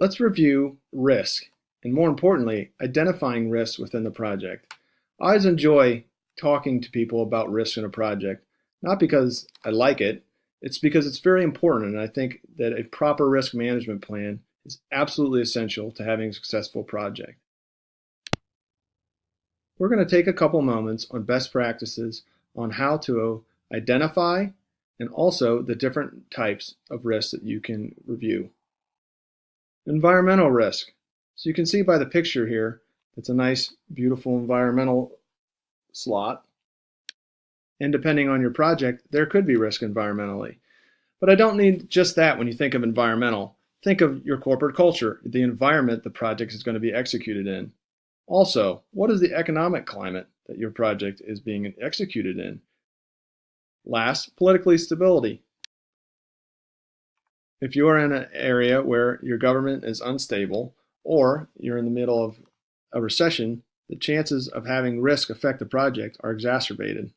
Let's review risk, and more importantly, identifying risks within the project. I always enjoy talking to people about risk in a project, not because I like it, it's because it's very important, and I think that a proper risk management plan is absolutely essential to having a successful project. We're going to take a couple moments on best practices on how to identify and also the different types of risks that you can review. Environmental risk. So you can see by the picture here, it's a nice, beautiful environmental slot. And depending on your project, there could be risk environmentally. But I don't need just that when you think of environmental. Think of your corporate culture, the environment the project is going to be executed in. Also, what is the economic climate that your project is being executed in? Last, political stability. If you are in an area where your government is unstable or you're in the middle of a recession, the chances of having risk affect the project are exacerbated.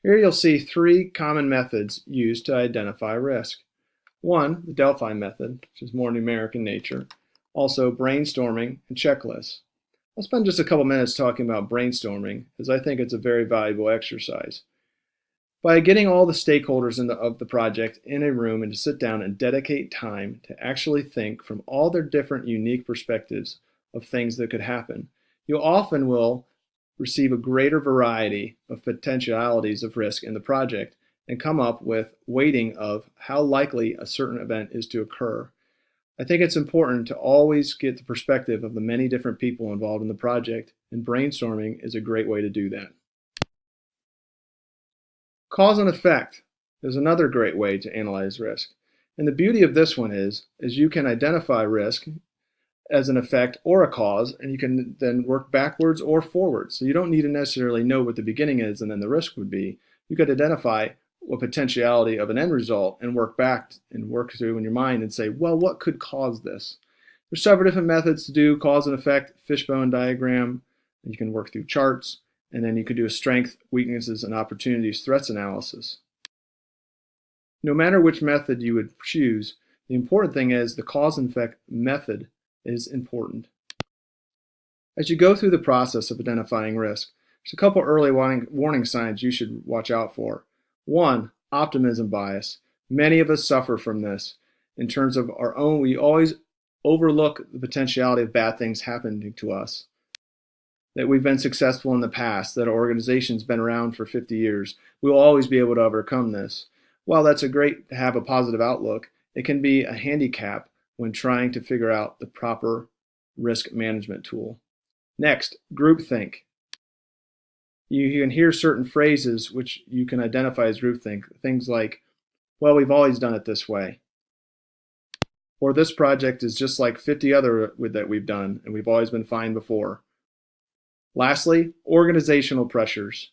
Here you'll see three common methods used to identify risk. One, the Delphi method, which is more numeric in nature. Also, brainstorming and checklists. I'll spend just a couple minutes talking about brainstorming, as I think it's a very valuable exercise. By getting all the stakeholders of the project in a room and to sit down and dedicate time to actually think from all their different unique perspectives of things that could happen, you often will receive a greater variety of potentialities of risk in the project and come up with weighting of how likely a certain event is to occur. I think it's important to always get the perspective of the many different people involved in the project, and brainstorming is a great way to do that. Cause and effect is another great way to analyze risk. And the beauty of this one is you can identify risk as an effect or a cause, and you can then work backwards or forwards. So you don't need to necessarily know what the beginning is and then the risk would be. You could identify what potentiality of an end result and work back and work through in your mind and say, well, what could cause this? There's several different methods to do cause and effect, fishbone diagram. You can work through charts, and then you could do a strength, weaknesses, and opportunities threats analysis. No matter which method you would choose, the important thing is the cause and effect method is important. As you go through the process of identifying risk, there's a couple early warning signs you should watch out for. One, optimism bias. Many of us suffer from this in terms of our own. We always overlook the potentiality of bad things happening to us, that we've been successful in the past, that our organization's been around for 50 years. We'll always be able to overcome this. While that's great to have a positive outlook, it can be a handicap when trying to figure out the proper risk management tool. Next, groupthink. You can hear certain phrases which you can identify as groupthink. Things like, well, we've always done it this way. Or this project is just like 50 other that we've done and we've always been fine before. Lastly, organizational pressures.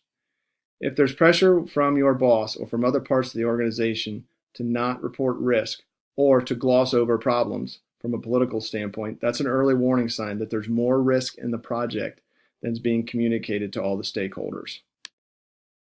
If there's pressure from your boss or from other parts of the organization to not report risk or to gloss over problems from a political standpoint, that's an early warning sign that there's more risk in the project than is being communicated to all the stakeholders.